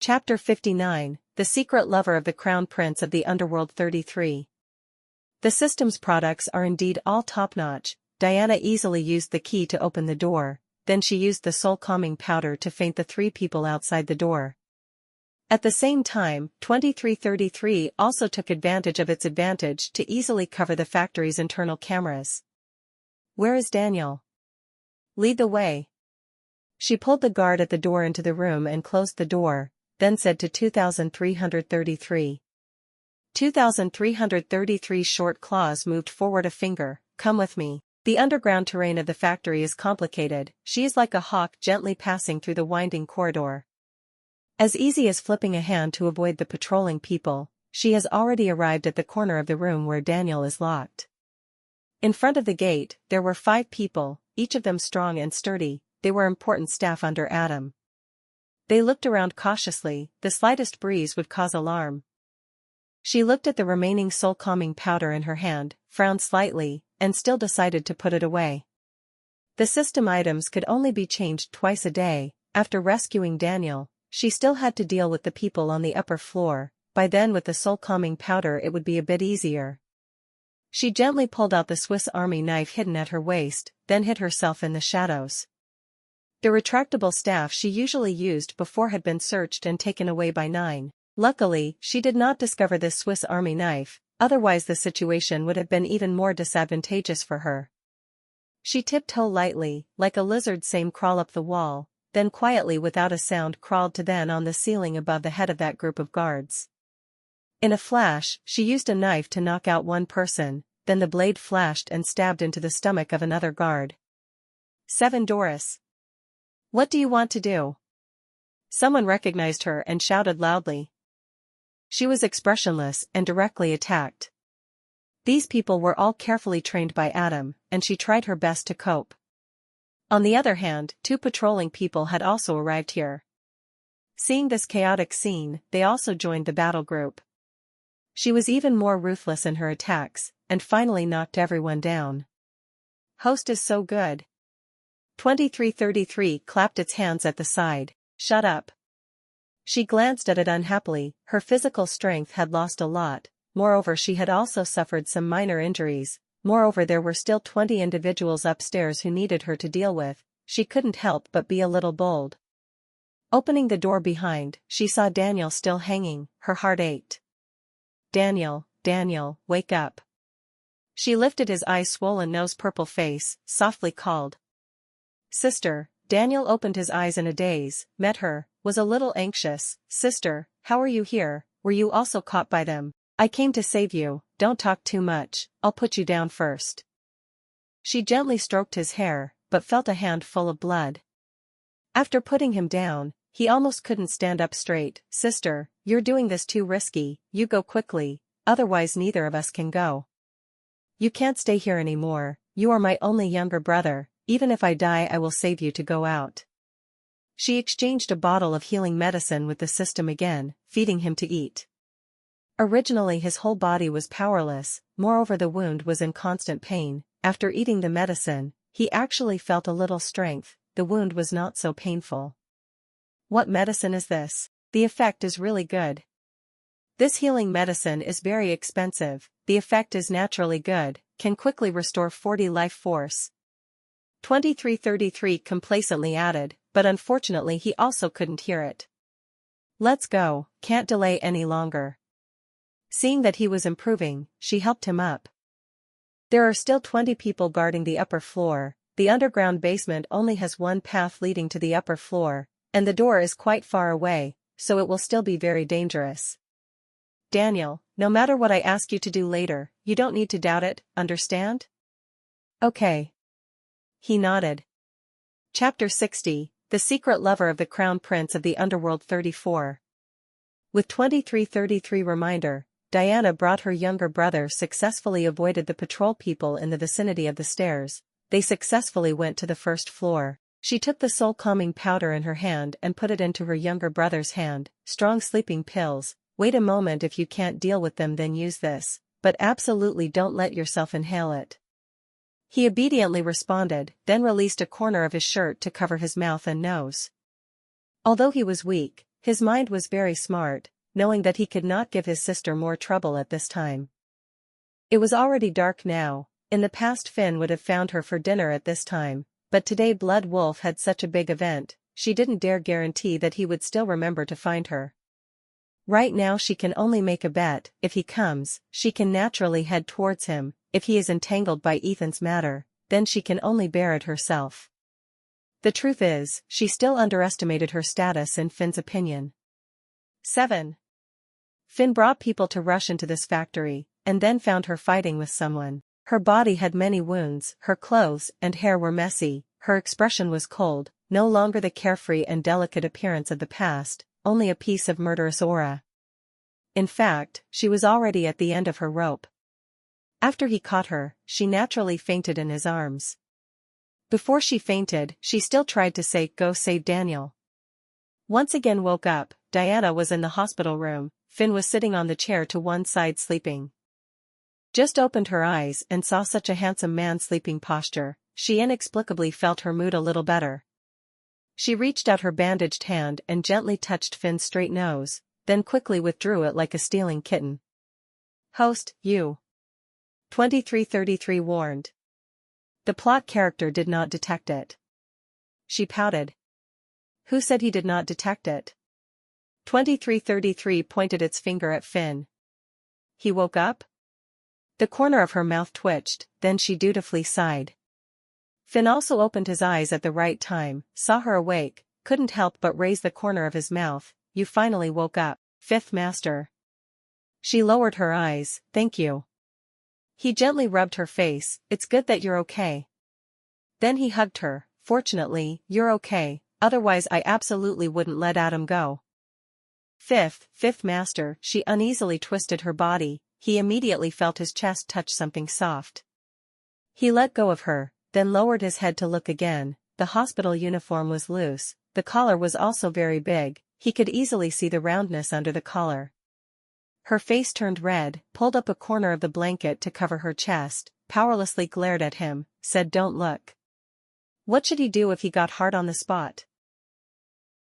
Chapter 59, The Secret Lover of the Crown Prince of the Underworld 33. The system's products are indeed all top-notch. Diana easily used the key to open the door, then she used the soul-calming powder to faint the three people outside the door. At the same time, 2333 also took advantage of its advantage to easily cover the factory's internal cameras. "Where is Daniel? Lead the way." She pulled the guard at the door into the room and closed the door, then said to 2333. 2333's short claws moved forward a finger. "Come with me. The underground terrain of the factory is complicated." She is like a hawk gently passing through the winding corridor. As easy as flipping a hand to avoid the patrolling people, she has already arrived at the corner of the room where Daniel is locked. In front of the gate, there were 5 people, each of them strong and sturdy. They were important staff under Adam. They looked around cautiously. The slightest breeze would cause alarm. She looked at the remaining soul-calming powder in her hand, frowned slightly, and still decided to put it away. The system items could only be changed twice a day. After rescuing Daniel, she still had to deal with the people on the upper floor. By then with the soul-calming powder it would be a bit easier. She gently pulled out the Swiss Army knife hidden at her waist, then hid herself in the shadows. The retractable staff she usually used before had been searched and taken away by 9. Luckily, she did not discover this Swiss Army knife, otherwise the situation would have been even more disadvantageous for her. She tiptoed lightly, like a lizard same crawl up the wall, then quietly without a sound crawled to then on the ceiling above the head of that group of guards. In a flash, she used a knife to knock out one person, then the blade flashed and stabbed into the stomach of another guard. 7 Doris. What do you want to do? Someone recognized her and shouted loudly. She was expressionless and directly attacked. These people were all carefully trained by Adam, and she tried her best to cope. On the other hand, 2 patrolling people had also arrived here. Seeing this chaotic scene, they also joined the battle group. She was even more ruthless in her attacks, and finally knocked everyone down. Host is so good. 2333 clapped its hands at the side. Shut up. She glanced at it unhappily. Her physical strength had lost a lot, moreover she had also suffered some minor injuries, moreover there were still 20 individuals upstairs who needed her to deal with. She couldn't help but be a little bold. Opening the door behind, she saw Daniel still hanging. Her heart ached. Daniel, wake up. She lifted his eye-swollen nose-purple face, softly called. Sister. Daniel opened his eyes in a daze, met her, was a little anxious. Sister, how are you here? Were you also caught by them? I came to save you. Don't talk too much, I'll put you down first. She gently stroked his hair, but felt a hand full of blood. After putting him down, he almost couldn't stand up straight. Sister, you're doing this too risky. You go quickly, otherwise neither of us can go. You can't stay here anymore. You are my only younger brother. Even if I die I will save you to go out. She exchanged a bottle of healing medicine with the system again, feeding him to eat. Originally his whole body was powerless, moreover the wound was in constant pain. After eating the medicine, he actually felt a little strength. The wound was not so painful. What medicine is this? The effect is really good. This healing medicine is very expensive. The effect is naturally good, can quickly restore 40 life force. 2333 complacently added, but unfortunately he also couldn't hear it. Let's go, can't delay any longer. Seeing that he was improving, she helped him up. There are still 20 people guarding the upper floor. The underground basement only has one path leading to the upper floor, and the door is quite far away, so it will still be very dangerous. Daniel, no matter what I ask you to do later, you don't need to doubt it, understand? Okay. He nodded. Chapter 60, The Secret Lover of the Crown Prince of the Underworld 34. With 2333 reminder, Diana brought her younger brother successfully avoided the patrol people in the vicinity of the stairs. They successfully went to the first floor. She took the soul-calming powder in her hand and put it into her younger brother's hand. Strong sleeping pills. Wait a moment, if you can't deal with them then use this, but absolutely don't let yourself inhale it. He obediently responded, then released a corner of his shirt to cover his mouth and nose. Although he was weak, His mind was very smart, knowing that he could not give his sister more trouble at this time. It was already dark now. In the past Finn would have found her for dinner at this time, but today Blood Wolf had such a big event, she didn't dare guarantee that he would still remember to find her. Right now she can only make a bet. If he comes, she can naturally head towards him. If he is entangled by Ethan's matter, then she can only bear it herself. The truth is, she still underestimated her status in Finn's opinion. 7. Finn brought people to rush into this factory, and then found her fighting with someone. Her body had many wounds, her clothes and hair were messy, her expression was cold, no longer the carefree and delicate appearance of the past, only a piece of murderous aura. In fact, she was already at the end of her rope. After he caught her, she naturally fainted in his arms. Before she fainted, she still tried to say, "Go save Daniel." Once again woke up, Diana was in the hospital room, Finn was sitting on the chair to one side sleeping. Just opened her eyes and saw such a handsome man sleeping posture, she inexplicably felt her mood a little better. She reached out her bandaged hand and gently touched Finn's straight nose, then quickly withdrew it like a stealing kitten. "Host, you." 2333 warned. The plot character did not detect it. She pouted. Who said he did not detect it? 2333 pointed its finger at Finn. He woke up? The corner of her mouth twitched, then she dutifully sighed. Finn also opened his eyes at the right time, saw her awake, couldn't help but raise the corner of his mouth. You finally woke up, Fifth Master. She lowered her eyes, thank you. He gently rubbed her face, it's good that you're okay. Then he hugged her, fortunately, you're okay, otherwise I absolutely wouldn't let Adam go. Fifth Master, she uneasily twisted her body, he immediately felt his chest touch something soft. He let go of her, then lowered his head to look again. The hospital uniform was loose, the collar was also very big, he could easily see the roundness under the collar. Her face turned red, pulled up a corner of the blanket to cover her chest, powerlessly glared at him, said don't look. What should he do if he got hard on the spot?